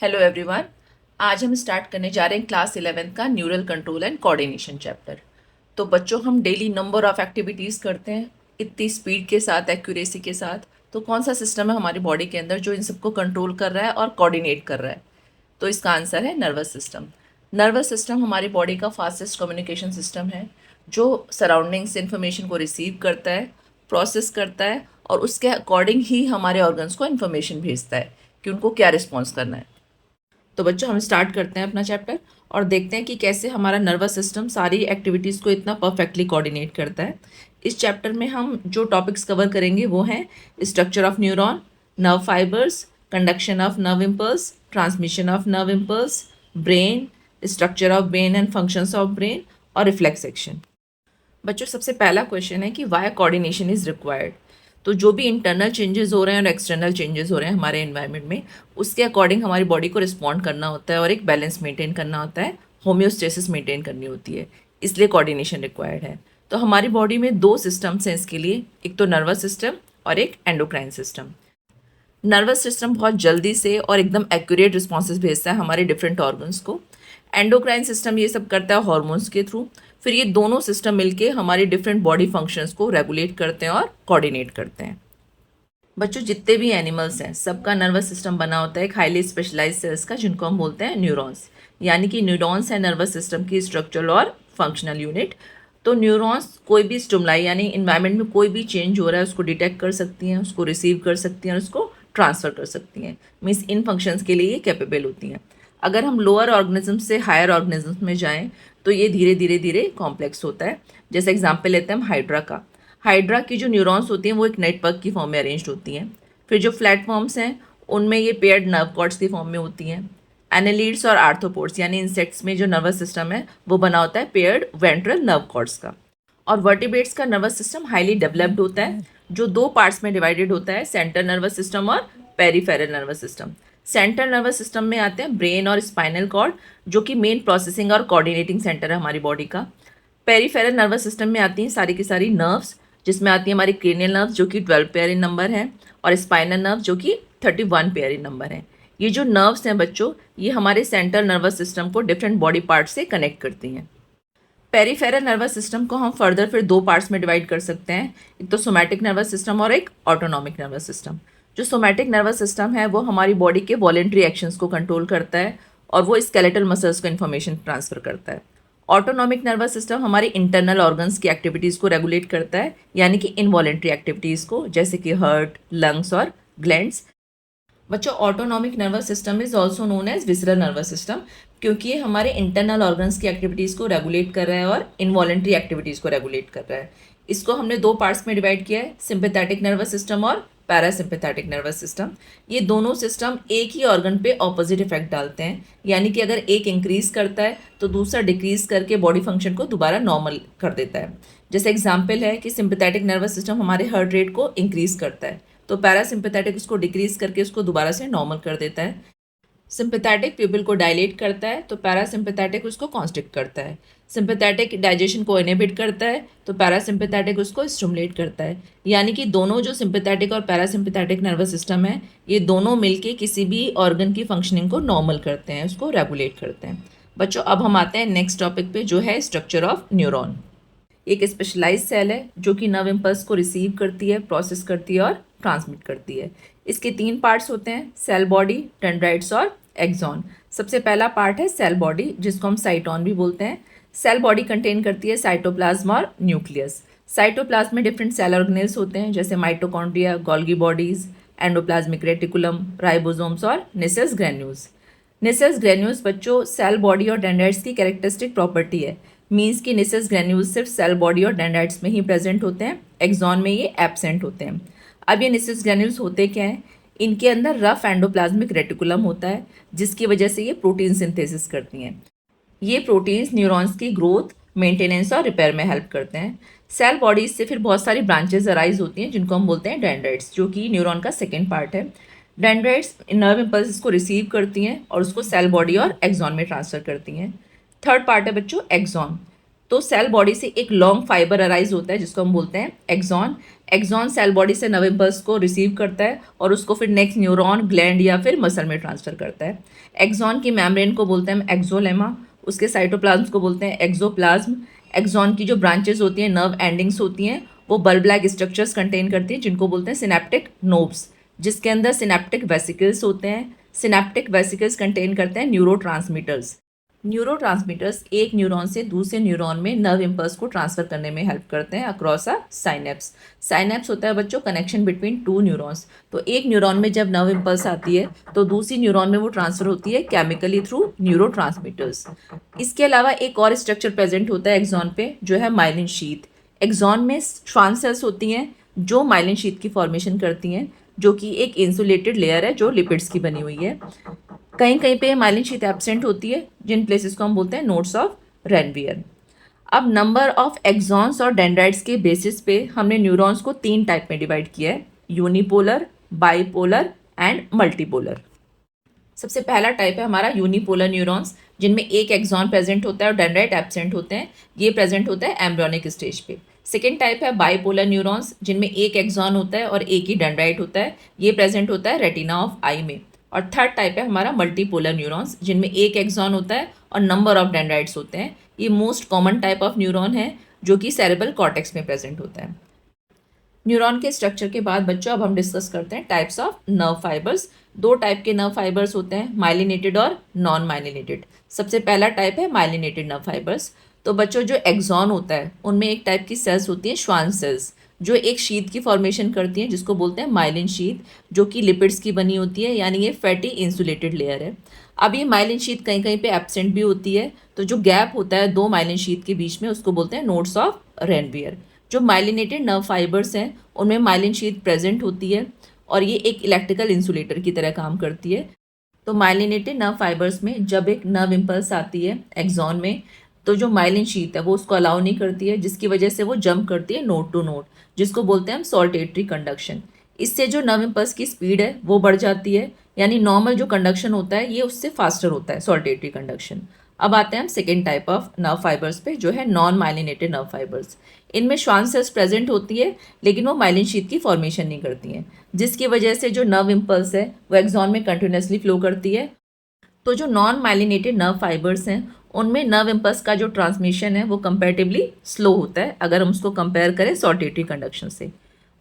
Hello everyone. आज हम start करने जा रहे हैं क्लास 11 का neural control and coordination chapter. तो बच्चों, हम डेली नंबर ऑफ एक्टिविटीज़ करते हैं इतनी स्पीड के साथ, एक्यूरेसी के साथ। तो कौन सा सिस्टम है हमारी बॉडी के अंदर जो इन सबको कंट्रोल कर रहा है और कोऑर्डिनेट कर रहा है? तो इसका आंसर है नर्वस सिस्टम। नर्वस सिस्टम हमारी बॉडी का फास्टेस्ट कम्युनिकेशन सिस्टम है जो सराउंडिंग से इंफॉर्मेशन को रिसीव करता है, प्रोसेस करता है और उसके अकॉर्डिंग ही हमारे ऑर्गन्स को इन्फॉर्मेशन भेजता है कि उनको क्या रिस्पॉन्स करना है। तो बच्चों, हम स्टार्ट करते हैं अपना चैप्टर और देखते हैं कि कैसे हमारा नर्वस सिस्टम सारी एक्टिविटीज़ को इतना परफेक्टली कोऑर्डिनेट करता है। इस चैप्टर में हम जो टॉपिक्स कवर करेंगे वो हैं structure of neuron, nerve fibres, conduction of nerve impulse, transmission of nerve impulse, brain, structure of brain and functions of brain और रिफ्लेक्स एक्शन। बच्चों, सबसे पहला क्वेश्चन है कि वाई कोऑर्डिनेशन इज़ रिक्वायर्ड। तो जो भी इंटरनल चेंजेस हो रहे हैं और एक्सटर्नल चेंजेस हो रहे हैं हमारे एनवायरनमेंट में, उसके अकॉर्डिंग हमारी बॉडी को रिस्पॉन्ड करना होता है और एक बैलेंस मेंटेन करना होता है, होम्योस्टेसिस मेंटेन करनी होती है, इसलिए कोऑर्डिनेशन रिक्वायर्ड है। तो हमारी बॉडी में दो सिस्टम्स हैं इसके लिए, एक तो नर्वस सिस्टम और एक एंडोक्राइन सिस्टम। नर्वस सिस्टम बहुत जल्दी से और एकदम एक्यूरेट रिस्पॉन्सेज भेजता है हमारे डिफरेंट ऑर्गन्स को। एंडोक्राइन सिस्टम ये सब करता है हॉर्मोन्स के थ्रू। फिर ये दोनों सिस्टम मिलके हमारी डिफरेंट बॉडी फंक्शंस को रेगुलेट करते हैं और कोऑर्डिनेट करते हैं। बच्चों, जितने भी एनिमल्स हैं सबका नर्वस सिस्टम बना होता है एक हाईली स्पेशलाइज सेल्स का, जिनको हम बोलते हैं न्यूरॉन्स। यानी कि न्यूरॉन्स है नर्वस सिस्टम की स्ट्रक्चरल और फंक्शनल यूनिट। तो न्यूरॉन्स कोई भी स्टिमुलाई यानी इन्वायरमेंट में कोई भी चेंज हो रहा है उसको डिटेक्ट कर सकती हैं, उसको रिसीव कर सकती हैं और उसको ट्रांसफ़र कर सकती हैं। मीन्स इन फंक्शंस के लिए ये कैपेबल होती हैं। अगर हम लोअर ऑर्गेनिज्म से हायर ऑर्गेनिज्म में जाएं तो ये धीरे धीरे धीरे कॉम्प्लेक्स होता है। जैसे एग्जांपल लेते हैं हम हाइड्रा का। हाइड्रा की जो न्यूरॉन्स होती हैं वो एक नेटवर्क की फॉर्म में अरेंज्ड होती हैं। फिर जो प्लेटफॉर्म्स हैं उनमें ये पेयर्ड नर्व कॉर्ड्स की फॉर्म में होती हैं। एनालीड्स और आर्थ्रोपोड्स यानी इंसेक्ट्स में जो नर्वस सिस्टम है वो बना होता है पेयर्ड वेंट्रल नर्व कॉर्ड्स का। और वर्टिब्रेट्स का नर्वस सिस्टम हाईली डेवलप्ड होता है जो दो पार्ट्स में डिवाइडेड होता है, सेंट्रल नर्वस सिस्टम और peripheral nervous system. Central nervous system में आते हैं ब्रेन और स्पाइनल कॉर्ड जो कि मेन प्रोसेसिंग और कोऑर्डिनेटिंग सेंटर है हमारी बॉडी का। पेरिफेरल नर्वस सिस्टम में आती हैं सारी की सारी नर्व्स, जिसमें आती है हमारी क्रेनियल नर्व्स जो कि 12 पेयर इन नंबर है और स्पाइनल नर्व जो कि 31 पेयर इन नंबर है। ये जो नर्व्स हैं बच्चों, ये हमारे सेंट्रल नर्वस सिस्टम को डिफरेंट बॉडी पार्ट से कनेक्ट करती हैं। पेरिफेरल नर्वस सिस्टम को हम फर्दर फिर दो पार्ट्स में डिवाइड कर सकते हैं, एक तो सोमैटिक नर्वस सिस्टम और एक ऑटोनॉमिक नर्वस सिस्टम। जो सोमैटिक नर्वस सिस्टम है वो हमारी बॉडी के वॉलेंट्री एक्शंस को कंट्रोल करता है और वो स्केलेटल मसल्स को इन्फॉर्मेशन ट्रांसफर करता है। ऑटोनॉमिक नर्वस सिस्टम हमारे इंटरनल ऑर्गन्स की एक्टिविटीज़ को रेगुलेट करता है, यानी कि इनवॉलेंट्री एक्टिविटीज़ को, जैसे कि हार्ट, लंग्स और ग्लैंड्स। बच्चों, autonomic nervous system is also known as visceral nervous system, क्योंकि ये हमारे इंटरनल ऑर्गन्स की एक्टिविटीज़ को रेगुलेट कर रहा है और इनवॉलेंट्री एक्टिविटीज़ को रेगुलेट कर रहा है। इसको हमने दो पार्ट्स में डिवाइड किया है, सिंपैथेटिक नर्वस सिस्टम और पैरासिम्पैथेटिक नर्वस सिस्टम। ये दोनों सिस्टम एक ही ऑर्गन पे ऑपोजिट इफेक्ट डालते हैं, यानी कि अगर एक इंक्रीज करता है तो दूसरा डिक्रीज करके बॉडी फंक्शन को दोबारा नॉर्मल कर देता है। जैसे एग्जाम्पल है कि सिंपैथेटिक नर्वस सिस्टम हमारे हार्ट रेट को इंक्रीज करता है, तो पैरासिम्पैथेटिक उसको डिक्रीज करके उसको दोबारा से नॉर्मल कर देता है। सिंपैथेटिक प्यूपिल को डायलेट करता है तो पैरासिम्पैथेटिक उसको कॉन्स्ट्रिक्ट करता है। सिंपैथेटिक डाइजेशन को इनहिबिट करता है तो पैरासिम्पैथेटिक उसको स्टिमुलेट करता है। यानी कि दोनों जो सिंपैथेटिक और पैरासिम्पैथेटिक नर्वस सिस्टम है, ये दोनों मिलके किसी भी ऑर्गन की फंक्शनिंग को नॉर्मल करते हैं, उसको रेगुलेट करते हैं। बच्चों, अब हम आते हैं नेक्स्ट टॉपिक पे जो है स्ट्रक्चर ऑफ न्यूरॉन। एक स्पेशलाइज सेल है जो कि नर्व इम्पल्स को रिसीव करती है, प्रोसेस करती है और ट्रांसमिट करती है। इसके तीन पार्ट्स होते हैं, सेल बॉडी, डेंड्राइट्स और एक्सॉन। सबसे पहला पार्ट है सेल बॉडी, जिसको हम साइटोन भी बोलते हैं। सेल बॉडी कंटेन करती है साइटोप्लाज्म और न्यूक्लियस। साइटोप्लाज्म में डिफरेंट सेल ऑर्गेनेल्स होते हैं, जैसे mitochondria, Golgi bodies, endoplasmic reticulum, ribosomes और निसेल्स ग्रैन्यूल्स। निसेल्स ग्रैन्यूल्स बच्चों सेल बॉडी और डेंड्राइट्स की कैरेक्टरिस्टिक प्रॉपर्टी है। मीन्स कि निसेल्स ग्रैन्यूल्स सिर्फ सेल बॉडी और डेंड्राइट्स में ही प्रेजेंट होते हैं, एक्सॉन में ये एब्सेंट होते हैं। अब ये निसेल्स ग्रैन्यूल्स होते क्या हैं? इनके अंदर रफ एंडोप्लाज्मिक रेटिकुलम होता है, जिसकी वजह से ये प्रोटीन सिंथेसिस करती हैं। ये प्रोटीन्स न्यूरॉन्स की ग्रोथ, मेंटेनेंस और रिपेयर में हेल्प करते हैं। सेल बॉडीज से फिर बहुत सारी ब्रांचेस अराइज होती हैं, जिनको हम बोलते हैं डेंड्राइट्स, जो कि न्यूरॉन का सेकेंड पार्ट है। डेंड्राइट्स नर्व इम्पल्स को रिसीव करती हैं और उसको सेल बॉडी और एक्सॉन में ट्रांसफर करती हैं। थर्ड पार्ट है बच्चों एक्सॉन। तो सेल बॉडी से एक लॉन्ग फाइबर अराइज होता है जिसको हम बोलते हैं एक्सॉन। एक्सॉन सेल बॉडी से नर्व इम्पल्स को रिसीव करता है और उसको फिर नेक्स्ट न्यूरॉन, ग्लैंड या फिर मसल में ट्रांसफर करता है। एक्सॉन की मेम्ब्रेन को बोलते हैं हम एक्सोलेमा, उसके साइटोप्लाज्म को बोलते हैं एक्सोप्लाज्म। एक्सॉन की जो ब्रांचेस होती हैं, नर्व एंडिंग्स होती हैं, वो बल्ब लाइक स्ट्रक्चर्स कंटेन करती हैं जिनको बोलते हैं सिनेप्टिक नोब्स, जिसके अंदर सिनेप्टिक वेसिकल्स होते हैं। सिनेप्टिक वेसिकल्स कंटेन करते हैं न्यूरोट्रांसमीटर्स। न्यूरोट्रांसमीटर्स एक न्यूरॉन से दूसरे न्यूरॉन में नर्व इम्पल्स को ट्रांसफर करने में हेल्प करते हैं अक्रॉस अ साइनेप्स। साइनेप्स होता है बच्चों कनेक्शन बिटवीन टू न्यूरॉन्स। तो एक न्यूरॉन में जब नर्व इम्पल्स आती है तो दूसरी न्यूरॉन में वो ट्रांसफर होती है केमिकली थ्रू न्यूरोट्रांसमीटर्स। इसके अलावा एक और स्ट्रक्चर प्रेजेंट होता है एक्सॉन पे, जो है माइलिन शीथ। एक्सॉन में श्वान सेल्स होती हैं जो माइलिन शीथ की फॉर्मेशन करती हैं, जो कि एक इंसुलेटेड लेयर है जो लिपिड्स की बनी हुई है। कहीं कहीं पे माइलिन शीथ एब्सेंट होती है, जिन प्लेसेस को हम बोलते हैं नोड्स ऑफ रेनवियर। अब नंबर ऑफ एक्सॉन्स और डेंड्राइट्स के बेसिस पे हमने न्यूरॉन्स को 3 टाइप में डिवाइड किया है, यूनिपोलर, बाइपोलर एंड मल्टीपोलर। सबसे पहला टाइप है हमारा यूनिपोलर न्यूरॉन्स, जिनमें एक एक्सॉन प्रेजेंट होता है और डेंड्राइट एब्सेंट होते हैं। ये प्रेजेंट होता है एम्ब्रियोनिक स्टेज पे। सेकेंड टाइप है बाइपोलर न्यूरॉन्स, जिनमें एक एक्सॉन होता है और एक ही डेंड्राइट होता है। ये प्रेजेंट होता है रेटिना ऑफ आई में। और थर्ड टाइप है हमारा मल्टीपोलर न्यूरॉन्स, जिनमें एक एक्सॉन होता है और नंबर ऑफ डेंड्राइट्स होते हैं। ये most common type of neuron है जो कि सेरेब्रल कॉर्टेक्स में प्रेजेंट होता है। न्यूरॉन के स्ट्रक्चर के बाद बच्चों अब हम डिस्कस करते हैं types of nerve fibres. 2 type के नर्व फाइबर्स होते हैं, माइलिनेटेड और नॉन माइलिनेटेड। सबसे पहला टाइप है माइलिनेटेड नर्व फाइबर्स। तो बच्चों जो एक्सॉन होता है उनमें एक टाइप की सेल्स होती हैं श्वान सेल्स, जो एक शीथ की फॉर्मेशन करती हैं जिसको बोलते हैं माइलिन शीथ, जो कि लिपिड्स की बनी होती है, यानी ये फैटी इंसुलेटेड लेयर है। अब ये माइलिन शीथ कहीं कहीं पे एब्सेंट भी होती है, तो जो गैप होता है 2 माइलिन शीथ के बीच में उसको बोलते हैं नोड्स ऑफ रेनवियर। जो माइलिनेटेड नर्व फाइबर्स हैं उनमें माइलिन शीथ प्रेजेंट होती है और ये एक इलेक्ट्रिकल इंसुलेटर की तरह काम करती है। तो माइलिनेटेड नर्व फाइबर्स में जब एक नर्व इम्पल्स आती है एक्सॉन में, तो जो माइलिन शीथ है वो उसको अलाउ नहीं करती है, जिसकी वजह से वो जंप करती है नोड टू नोड, जिसको बोलते हैं हम सॉल्टेटरी कंडक्शन। इससे जो नर्व इम्पल्स की स्पीड है वो बढ़ जाती है, यानी नॉर्मल जो कंडक्शन होता है ये उससे फास्टर होता है, सॉल्टेटरी कंडक्शन। अब आते हैं हम second type of nerve fibres पे, जो है नॉन माइलिनेटेड नर्व फाइबर्स। इनमें श्वान सेल्स प्रेजेंट होती है लेकिन वो माइलिन शीथ की फॉर्मेशन नहीं करती हैं, जिसकी वजह से जो नर्व इम्पल्स है वो एक्सॉन में कंटिन्यूसली फ्लो करती है। तो जो नॉन माइलिनेटेड नर्व फाइबर्स हैं उनमें नर्व इम्पल्स का जो ट्रांसमिशन है वो कंपैरेटिवली स्लो होता है, अगर हम उसको कंपेयर करें सॉल्टेटरी कंडक्शन से।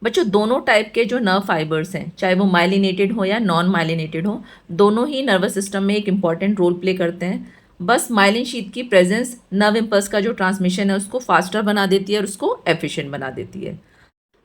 बच्चों दोनों टाइप के जो नर्व फाइबर्स हैं, चाहे वो माइलिनेटेड हो या नॉन माइलिनेटेड हो, दोनों ही नर्वस सिस्टम में एक इंपॉर्टेंट रोल प्ले करते हैं। बस माइलिन शीथ की प्रेजेंस नर्व इम्पल्स का जो ट्रांसमिशन है उसको फास्टर बना देती है और उसको एफिशिएंट बना देती है।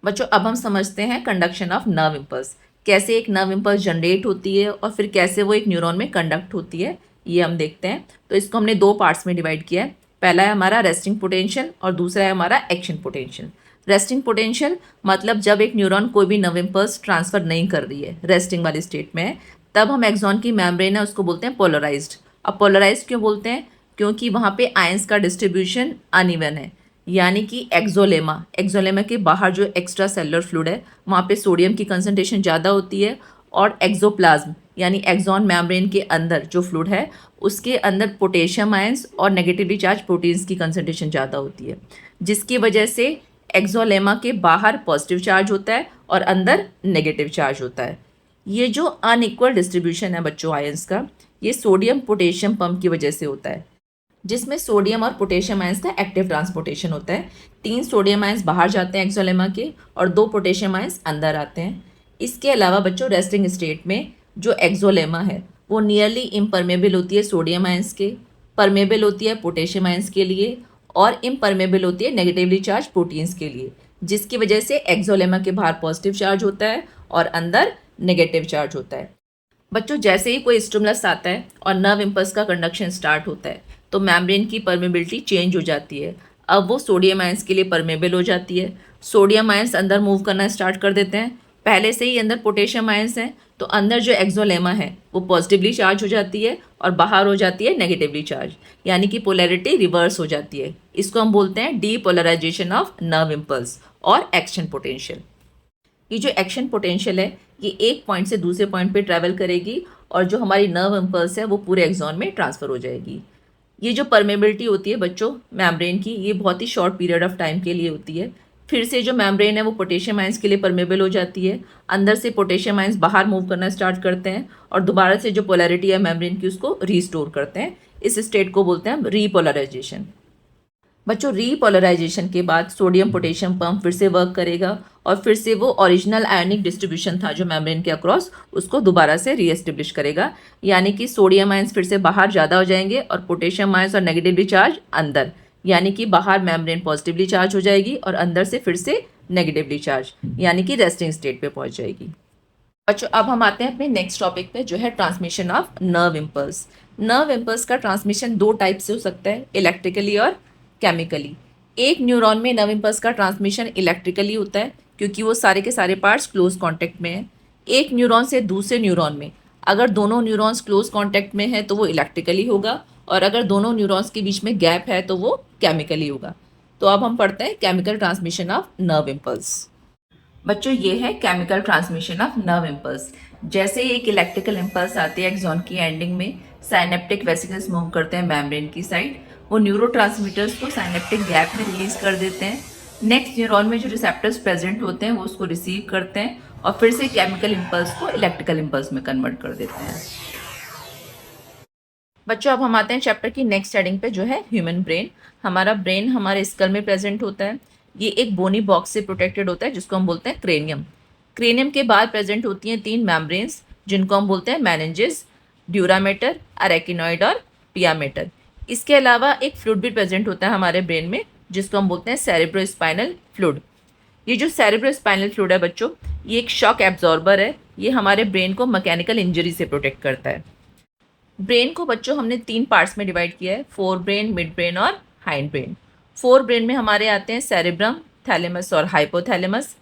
बच्चों अब हम समझते हैं कंडक्शन ऑफ नर्व इम्पल्स, कैसे एक नर्व इम्पल्स जनरेट होती है और फिर कैसे वो एक न्यूरॉन में कंडक्ट होती है, ये हम देखते हैं। तो इसको हमने 2 पार्ट्स में डिवाइड किया है। पहला है हमारा रेस्टिंग पोटेंशियल और दूसरा है हमारा एक्शन पोटेंशियल। रेस्टिंग पोटेंशियल मतलब जब एक न्यूरॉन कोई भी नर्व इम्पल्स ट्रांसफर नहीं कर रही है, रेस्टिंग वाली स्टेट में है, तब हम एक्सॉन की मेम्ब्रेन है उसको बोलते हैं पोलराइज्ड। अब पोलराइज्ड क्यों बोलते हैं? क्योंकि वहाँ पे आयंस का डिस्ट्रीब्यूशन अनइवन है, यानी कि एक्सोलेमा के बाहर जो एक्स्ट्रा सेलुलर फ्लूइड है वहाँ पे सोडियम की कंसंट्रेशन ज़्यादा होती है, और एक्सोप्लाज्म यानी एक्सॉन मेम्ब्रेन के अंदर जो फ्लूइड है उसके अंदर पोटेशियम आयंस और नेगेटिवली चार्ज प्रोटीन्स की कंसंट्रेशन ज़्यादा होती है, जिसकी वजह से एक्सोलेमा के बाहर पॉजिटिव चार्ज होता है और अंदर नेगेटिव चार्ज होता है। ये जो अनइक्वल डिस्ट्रीब्यूशन है बच्चों आयंस का, ये सोडियम पोटेशियम पंप की वजह से होता है, जिसमें सोडियम और पोटेशियम आयंस का एक्टिव ट्रांसपोर्टेशन होता है। 3 सोडियम आयंस बाहर जाते हैं एक्सोलेमा के और 2 पोटेशियम आयंस अंदर आते हैं। इसके अलावा बच्चों रेस्टिंग स्टेट में जो एक्सोलेमा है वो नियरली इम्परमेबल होती है सोडियम आयंस के, परमेबल होती है पोटेशियम आयंस के लिए, और इम्परमेबल होती है नेगेटिवली चार्ज प्रोटीन्स के लिए, जिसकी वजह से एक्सोलेमा के बाहर पॉजिटिव चार्ज होता है और अंदर नेगेटिव चार्ज होता है। बच्चों जैसे ही कोई स्टिमुलस आता है और नर्व इम्पल्स का कंडक्शन स्टार्ट होता है तो मेम्ब्रेन की परमेबिलिटी चेंज हो जाती है। अब वो सोडियम आयंस के लिए परमेबल हो जाती है। सोडियम आयंस अंदर मूव करना स्टार्ट कर देते हैं। पहले से ही अंदर पोटेशियम आयंस हैं तो अंदर जो एक्सोलेमा है वो पॉजिटिवली चार्ज हो जाती है और बाहर हो जाती है नेगेटिवली चार्ज, यानी कि पोलैरिटी रिवर्स हो जाती है। इसको हम बोलते हैं डीपोलराइजेशन ऑफ नर्व इम्पल्स और एक्शन पोटेंशियल। ये जो एक्शन पोटेंशियल है ये एक पॉइंट से दूसरे पॉइंट पे ट्रैवल करेगी और जो हमारी नर्व इम्पल्स है वो पूरे एक्सॉन में ट्रांसफ़र हो जाएगी। ये जो परमेबिलिटी होती है बच्चों मेम्ब्रेन की, ये बहुत ही शॉर्ट पीरियड ऑफ टाइम के लिए होती है, फिर से जो मेम्ब्रेन है वो पोटेशियम आयंस के लिए परमेबल हो जाती है, अंदर से पोटेशियम आयंस बाहर मूव करना स्टार्ट करते हैं और दोबारा से जो पोलैरिटी है मेम्ब्रेन की उसको रीस्टोर करते हैं। इस स्टेट को बोलते हैं हम रीपोलराइजेशन। बच्चों रीपोलराइजेशन के बाद सोडियम पोटेशियम पंप फिर से वर्क करेगा और फिर से वो ओरिजिनल आयनिक डिस्ट्रीब्यूशन था जो मेम्ब्रेन के अक्रॉस उसको दोबारा से रीएस्टेब्लिश करेगा, यानी कि सोडियम आयंस फिर से बाहर ज़्यादा हो जाएंगे और पोटेशियम आयंस और नेगेटिवली चार्ज अंदर, यानी कि बाहर मेम्ब्रेन पॉजिटिवली चार्ज हो जाएगी और अंदर से फिर से नेगेटिवली चार्ज, यानी कि रेस्टिंग स्टेट पे पहुंच जाएगी। बच्चों अब हम आते हैं अपने नेक्स्ट टॉपिक पे जो है transmission of nerve impulse. Nerve impulse का ट्रांसमिशन दो टाइप से हो सकता है, इलेक्ट्रिकली और केमिकली। एक न्यूरॉन में नर्व इम्पल्स का ट्रांसमिशन इलेक्ट्रिकली होता है क्योंकि वो सारे के सारे पार्ट्स क्लोज कांटेक्ट में हैं। एक न्यूरॉन से दूसरे न्यूरॉन में अगर दोनों न्यूरॉन्स क्लोज कांटेक्ट में है तो वो इलेक्ट्रिकली होगा और अगर दोनों न्यूरॉन्स के बीच में गैप है तो वो केमिकली होगा। तो अब हम पढ़ते हैं chemical transmission of nerve impulse. बच्चों ये है chemical transmission of nerve impulse. जैसे एक इलेक्ट्रिकल इम्पल्स आती है एक्सॉन की एंडिंग में, साइनेप्टिक वेसिकल्स मूव करते हैं मेम्ब्रेन की साइड, वो न्यूरोट्रांसमीटर्स को साइनेप्टिक गैप में रिलीज कर देते हैं। नेक्स्ट न्यूरॉन में जो रिसेप्टर्स प्रेजेंट होते हैं वो उसको रिसीव करते हैं और फिर से केमिकल इम्पल्स को इलेक्ट्रिकल इम्पल्स में कन्वर्ट कर देते हैं। बच्चों अब हम आते हैं चैप्टर की नेक्स्ट हेडिंग पे जो है ह्यूमन ब्रेन। हमारा ब्रेन हमारे स्कल में प्रेजेंट होता है। ये एक बोनी बॉक्स से प्रोटेक्टेड होता है जिसको हम बोलते हैं क्रेनियम। क्रेनियम के बाद प्रेजेंट होती हैं तीन मेम्ब्रेन्स जिनको हम बोलते हैं मेनिंजेस, ड्यूरामेटर, अरेकिनॉइड और पियामेटर। इसके अलावा एक फ्लूइड भी प्रेजेंट होता है हमारे ब्रेन में जिसको हम बोलते हैं सेरेब्रोस्पाइनल फ्लूइड। ये जो सेरेब्रोस्पाइनल फ्लूइड है बच्चों, ये एक शॉक एब्जॉर्बर है। ये हमारे ब्रेन को मैकेनिकल इंजरी से प्रोटेक्ट करता है। ब्रेन को बच्चों हमने तीन पार्ट्स में डिवाइड किया है, फोर ब्रेन, मिड ब्रेन और हाइंड ब्रेन। फोर ब्रेन में हमारे आते हैं सेरेब्रम, थैलेमस और हाइपोथैलेमस।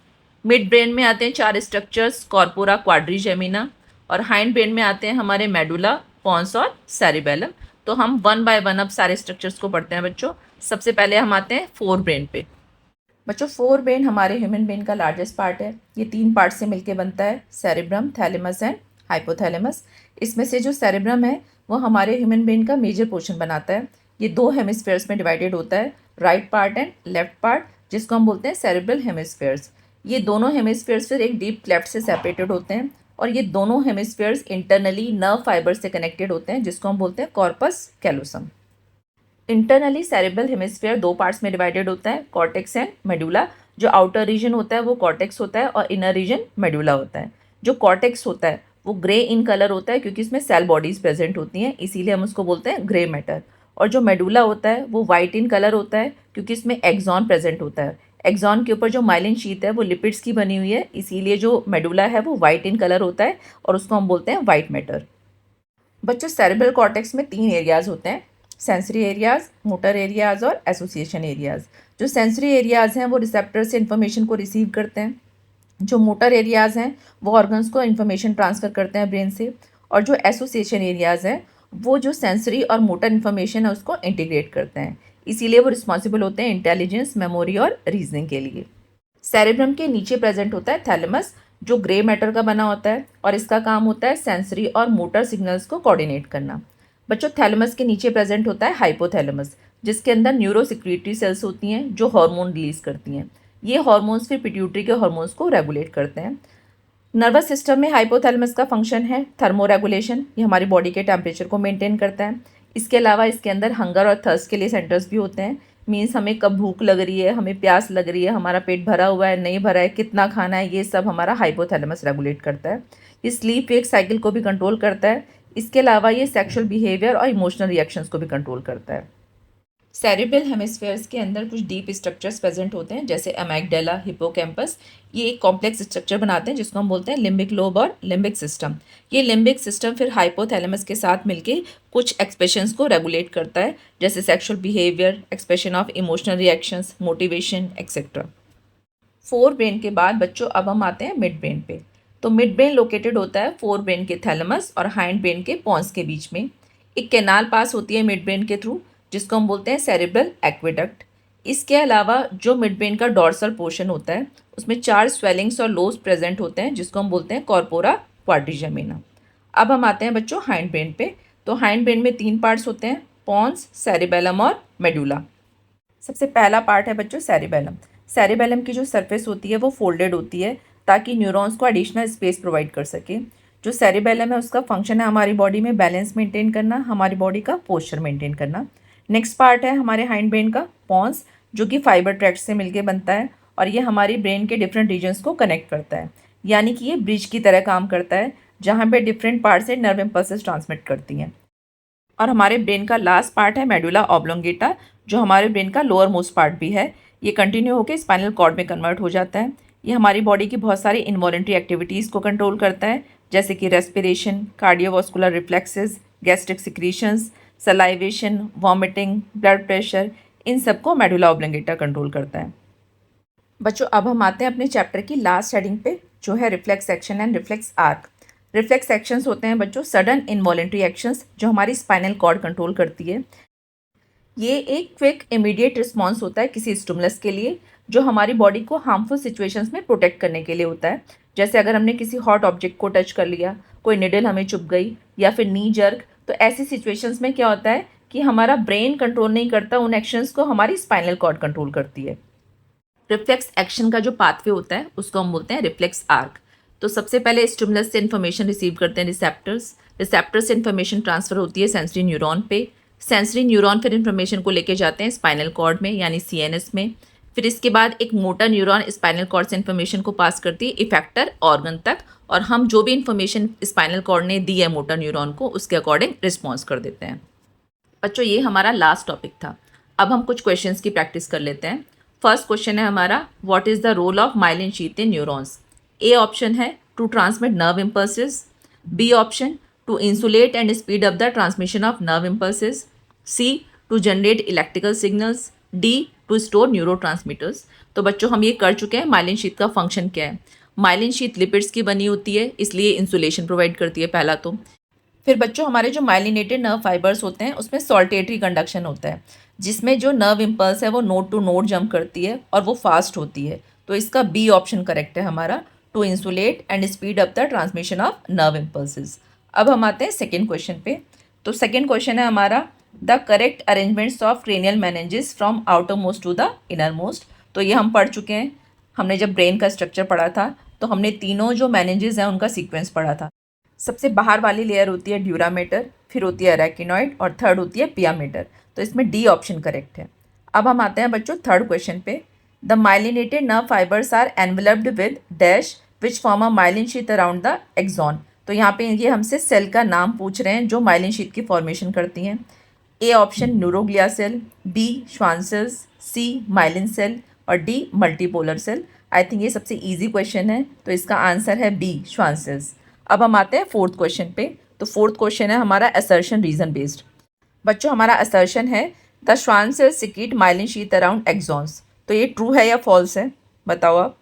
मिड ब्रेन में आते हैं चार स्ट्रक्चर्स, कॉर्पोरा, क्वाड्रिजेमिना, और हाइंड ब्रेन में आते हैं हमारे मेडुला, पोन्स और सेरिबेलम। तो हम वन बाय वन अब सारे स्ट्रक्चर्स को पढ़ते हैं बच्चों। सबसे पहले हम आते हैं फोर ब्रेन पे। बच्चों फोर ब्रेन हमारे ह्यूमन ब्रेन का लार्जेस्ट पार्ट है। ये तीन पार्ट से मिलकर बनता है, सेरेब्रम, थैलेमस एंड हाइपोथैलेमस। इसमें से जो सेरेब्रम है वो हमारे ह्यूमन ब्रेन का मेजर पोर्शन बनाता है। ये दो हेमिस्फेयर्स में डिवाइडेड होता है, right part and left part, जिसको हम बोलते हैं सेरेब्रल हेमिस्फेयर्स। ये दोनों हेमिस्फेयर्स फिर एक डीप क्लेफ्ट से सेपरेटेड होते हैं और ये दोनों हेमिस्फेयर्स इंटरनली नर्व फाइबर से कनेक्टेड होते हैं जिसको हम बोलते हैं corpus callosum. Internally cerebral hemisphere दो पार्ट्स में डिवाइडेड होता है, कॉर्टेक्स एंड मेडुला। जो आउटर रीजन होता है वो कॉर्टेक्स होता है और इनर रीजन मेडुला होता है। जो कॉर्टेक्स होता है वो ग्रे इन कलर होता है क्योंकि इसमें सेल बॉडीज प्रेजेंट होती हैं, इसीलिए हम उसको बोलते हैं ग्रे मैटर। और जो मेडुला होता है वो वाइट इन कलर होता है क्योंकि इसमें एक्सॉन प्रेजेंट होता है। एक्सॉन के ऊपर जो माइलिन शीट है वो लिपिड्स की बनी हुई है, इसीलिए जो मेडुला है वो वाइट इन कलर होता है और उसको हम बोलते हैं वाइट मैटर। बच्चों सेरेब्रल कॉर्टेक्स में तीन एरियाज होते हैं, सेंसरी एरियाज, मोटर एरियाज और एसोसिएशन एरियाज। जो सेंसरी एरियाज हैं वो रिसेप्टर से इन्फॉर्मेशन को रिसीव करते हैं। जो मोटर एरियाज़ हैं वो ऑर्गन्स को इन्फॉर्मेशन ट्रांसफ़र करते हैं ब्रेन से। और जो एसोसिएशन एरियाज़ हैं वो जो सेंसरी और मोटर इन्फॉर्मेशन है उसको इंटीग्रेट करते हैं, इसीलिए वो रिस्पॉन्सिबल होते हैं इंटेलिजेंस, मेमोरी और रीजनिंग के लिए। सेरेब्रम के नीचे प्रेजेंट होता है थैलेमस जो ग्रे मैटर का बना होता है और इसका काम होता है सेंसरी और मोटर सिग्नल्स को कोऑर्डिनेट करना। बच्चों थैलेमस के नीचे प्रेजेंट होता है हाइपोथैलेमस जिसके अंदर न्यूरोसिक्रीटरी सेल्स होती हैं जो हार्मोन रिलीज करती हैं। ये हार्मोन्स फिर पिट्यूटरी के हार्मोन्स को रेगुलेट करते हैं। नर्वस सिस्टम में हाइपोथैलेमस का फंक्शन है थर्मो रेगुलेशन, ये हमारी बॉडी के टेम्परेचर को मेंटेन करता है। इसके अलावा इसके अंदर हंगर और थर्स्ट के लिए सेंटर्स भी होते हैं, मीन्स हमें कब भूख लग रही है, हमें प्यास लग रही है, हमारा पेट भरा हुआ है नहीं भरा है, कितना खाना है, ये सब हमारा हाइपोथैलेमस रेगुलेट करता है। ये स्लीप वेक साइकिल को भी कंट्रोल करता है। इसके अलावा ये सेक्सुअल बिहेवियर और इमोशनल रिएक्शंस को भी कंट्रोल करता है। सेरेब्रल हेमिस्फेयर्स के अंदर कुछ डीप स्ट्रक्चर्स प्रेजेंट होते हैं जैसे अमेगडाला, हिपोकैम्पस। ये एक कॉम्प्लेक्स स्ट्रक्चर बनाते हैं जिसको हम बोलते हैं लिम्बिक लोब और लिम्बिक सिस्टम। ये लिम्बिक सिस्टम फिर हाइपोथैलेमस के साथ मिलके कुछ एक्सप्रेशंस को रेगुलेट करता है जैसे sexual behaviour, expression of emotional reactions, motivation etcetera. Fore brain के बाद बच्चों अब हम आते हैं मिड ब्रेन पे। तो मिड ब्रेन लोकेटेड होता है फोर ब्रेन के थैलेमस और हाइंड ब्रेन के पॉन्स के बीच में। एक कैनाल पास होती है मिड ब्रेन के थ्रू जिसको हम बोलते हैं सेरेब्रल एक्वेडक्ट। इसके अलावा जो मिड ब्रेन का डॉर्सल पोर्शन होता है उसमें चार स्वेलिंग्स और लोब्स प्रेजेंट होते हैं जिसको हम बोलते हैं कॉर्पोरा, क्वाड्रिजेमिना। अब हम आते हैं बच्चों हाइंड ब्रेन पे। तो हाइंड ब्रेन में तीन पार्ट्स होते हैं, पॉन्स, सेरिबेलम और मेडुला। सबसे पहला पार्ट है बच्चों सेरिबेलम। सेरेबेलम की जो सरफेस होती है वो फोल्डेड होती है ताकि न्यूरॉन्स को एडिशनल स्पेस प्रोवाइड कर सके। जो सेरेबेलम है उसका फंक्शन है हमारी बॉडी में बैलेंस मेंटेन करना, हमारी बॉडी का पोस्चर मेंटेन करना। नेक्स्ट पार्ट है हमारे हाइंड ब्रेन का पॉन्स, जो कि फाइबर ट्रैक्ट से मिलके बनता है और ये हमारी ब्रेन के डिफरेंट रीजन्स को कनेक्ट करता है, यानी कि ये ब्रिज की तरह काम करता है जहाँ पे डिफरेंट पार्ट से नर्व इम्पल्सेस ट्रांसमिट करती हैं। और हमारे ब्रेन का लास्ट पार्ट है मेडुला ऑब्लोंगेटा, जो हमारे ब्रेन का लोअर मोस्ट पार्ट भी है। ये कंटिन्यू होकर स्पाइनल कॉर्ड में कन्वर्ट हो जाता है। ये हमारी बॉडी की बहुत सारी इनवॉलेंट्री एक्टिविटीज़ को कंट्रोल करता है, जैसे कि respiration, cardiovascular reflexes, gastric secretions, salivation, vomiting, blood pressure, इन सबको मेडुला ऑब्लोंगेटा कंट्रोल करता है। बच्चों अब हम आते हैं अपने चैप्टर की लास्ट हेडिंग पे, जो है reflex action and reflex arc. Reflex actions होते हैं बच्चों सडन इनवॉलेंट्री एक्शंस जो हमारी स्पाइनल कॉर्ड कंट्रोल करती है। ये एक क्विक इमीडिएट रिस्पॉन्स होता है किसी स्टिमुलस के लिए, जो हमारी बॉडी को हार्मफुल सिचुएशंस में प्रोटेक्ट करने के लिए होता है। जैसे अगर हमने किसी हॉट ऑब्जेक्ट को टच कर लिया, कोई निडल हमें चुभ गई या फिर नी जर्क, तो ऐसी सिचुएशंस में क्या होता है कि हमारा ब्रेन कंट्रोल नहीं करता उन एक्शंस को, हमारी स्पाइनल कॉर्ड कंट्रोल करती है। रिफ्लेक्स एक्शन का जो पाथवे होता है उसको हम बोलते हैं रिफ्लेक्स आर्क। तो सबसे पहले स्टिमुलस से इन्फॉर्मेशन रिसीव करते हैं रिसेप्टर्स, रिसेप्टर से इन्फॉर्मेशन ट्रांसफर होती है सेंसरी न्यूरॉन पे, सेंसरी न्यूरॉन फिर इन्फॉर्मेशन को लेके जाते हैं स्पाइनल कॉर्ड में यानी सीएनएस में। फिर इसके बाद एक मोटर न्यूरॉन स्पाइनल कॉर्ड से इन्फॉर्मेशन को पास करती है इफेक्टर ऑर्गन तक, और हम जो भी इन्फॉर्मेशन स्पाइनल कॉर्ड ने दी है मोटर न्यूरॉन को उसके अकॉर्डिंग रिस्पॉन्स कर देते हैं। बच्चों ये हमारा लास्ट टॉपिक था। अब हम कुछ क्वेश्चंस की प्रैक्टिस कर लेते हैं। फर्स्ट क्वेश्चन है हमारा, what is the role of myelin sheath in neurons. A option है to transmit nerve impulses, B option to insulate and speed up the transmission of nerve impulses, C to generate electrical signals, D to store neurotransmitters. तो बच्चों हम ये कर चुके हैं myelin sheath का function क्या है। माइलिन शीथ लिपिड्स की बनी होती है, इसलिए इंसुलेशन प्रोवाइड करती है पहला तो। फिर बच्चों हमारे जो माइलिनेटेड नर्व फाइबर्स होते हैं उसमें सॉल्टेटरी कंडक्शन होता है, जिसमें जो नर्व इम्पल्स है वो नोड टू नोड जंप करती है और वो फास्ट होती है। तो इसका बी ऑप्शन करेक्ट है हमारा, to insulate and speed up the transmission of nerve impulses. अब हम आते हैं सेकेंड क्वेश्चन पे। तो सेकेंड क्वेश्चन है हमारा, the correct arrangements of cranial meninges from outer most to the inner most. तो ये हम पढ़ चुके हैं, हमने जब ब्रेन का स्ट्रक्चर पढ़ा था तो हमने तीनों जो मेनिंजेस हैं उनका सीक्वेंस पढ़ा था। सबसे बाहर वाली लेयर होती है ड्यूरामेटर, फिर होती है अरेकिनॉइड और थर्ड होती है पियामेटर। तो इसमें डी ऑप्शन करेक्ट है। अब हम आते हैं बच्चों थर्ड क्वेश्चन पे। The myelinated nerve fibres are enveloped with dash which form a myelin sheath around the axon. तो यहाँ पे ये हमसे सेल का नाम पूछ रहे हैं जो माइलिन शीथ की फॉर्मेशन करती हैं। A option neuroglia cell, B Schwann cells, C myelin cell और D multipolar cell. I think ये सबसे ईजी क्वेश्चन है, तो इसका आंसर है बी श्वान सेल्स। अब हम आते हैं फोर्थ क्वेश्चन पे। तो फोर्थ क्वेश्चन है हमारा असर्शन रीजन बेस्ड। बच्चों हमारा असर्शन है the Schwann cells secrete myelin sheath around axons. तो ये ट्रू है या फॉल्स है, बताओ आप।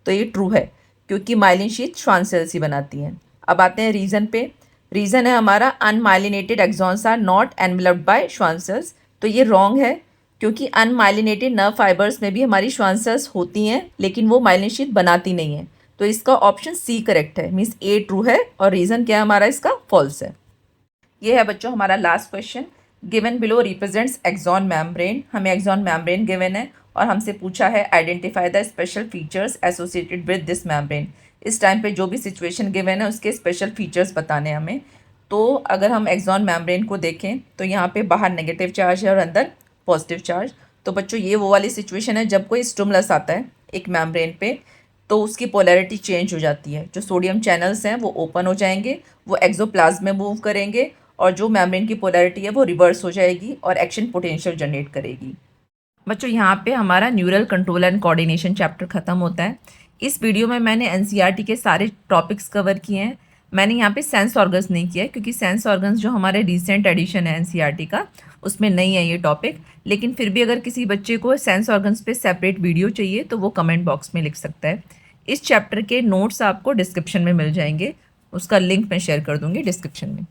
तो ये ट्रू है क्योंकि माइलिन शीथ श्वान सेल्स ही बनाती हैं। अब आते हैं रीजन पे। रीजन है हमारा unmyelinated axons are not enveloped by Schwann cells. तो ये रॉन्ग है क्योंकि अनमाइलिनेटेड नर्व फाइबर्स में भी हमारी श्वान सेल्स होती हैं लेकिन वो माइलिन शीथ बनाती नहीं है। तो इसका ऑप्शन सी करेक्ट है, मीन्स ए ट्रू है और रीज़न क्या है हमारा इसका फॉल्स है। ये है बच्चों हमारा last question. Given below represents axon membrane. हमें एक्सॉन मेम्ब्रेन गिवन है और हमसे पूछा है identify the special features associated with this membrane. इस टाइम पे जो भी सिचुएशन गिवन है उसके स्पेशल फीचर्स बताने हमें। तो अगर हम एक्सॉन मेम्ब्रेन को देखें तो यहाँ पे बाहर नेगेटिव चार्ज है और अंदर पॉजिटिव चार्ज। तो बच्चों ये वो वाली सिचुएशन है जब कोई स्टिमुलस आता है एक मेम्ब्रेन पे तो उसकी पोलैरिटी चेंज हो जाती है। जो सोडियम चैनल्स हैं वो ओपन हो जाएंगे, वो एक्सोप्लाज्म में मूव करेंगे और जो मेम्ब्रेन की पोलैरिटी है वो रिवर्स हो जाएगी और एक्शन पोटेंशियल जनरेट करेगी। बच्चों यहाँ पे हमारा neural control and coordination chapter ख़त्म होता है। इस वीडियो में मैंने एनसीईआरटी के सारे टॉपिक्स कवर किए हैं। मैंने यहाँ पे सेंस ऑर्गन्स नहीं किया है क्योंकि सेंस ऑर्गन्स जो हमारे रिसेंट एडिशन है एनसीईआरटी का उसमें नहीं है ये टॉपिक। लेकिन फिर भी अगर किसी बच्चे को सेंस ऑर्गन्स पे सेपरेट वीडियो चाहिए तो वो कमेंट बॉक्स में लिख सकता है। इस चैप्टर के नोट्स आपको डिस्क्रिप्शन में मिल जाएंगे, उसका लिंक मैं शेयर कर दूँगी डिस्क्रिप्शन में।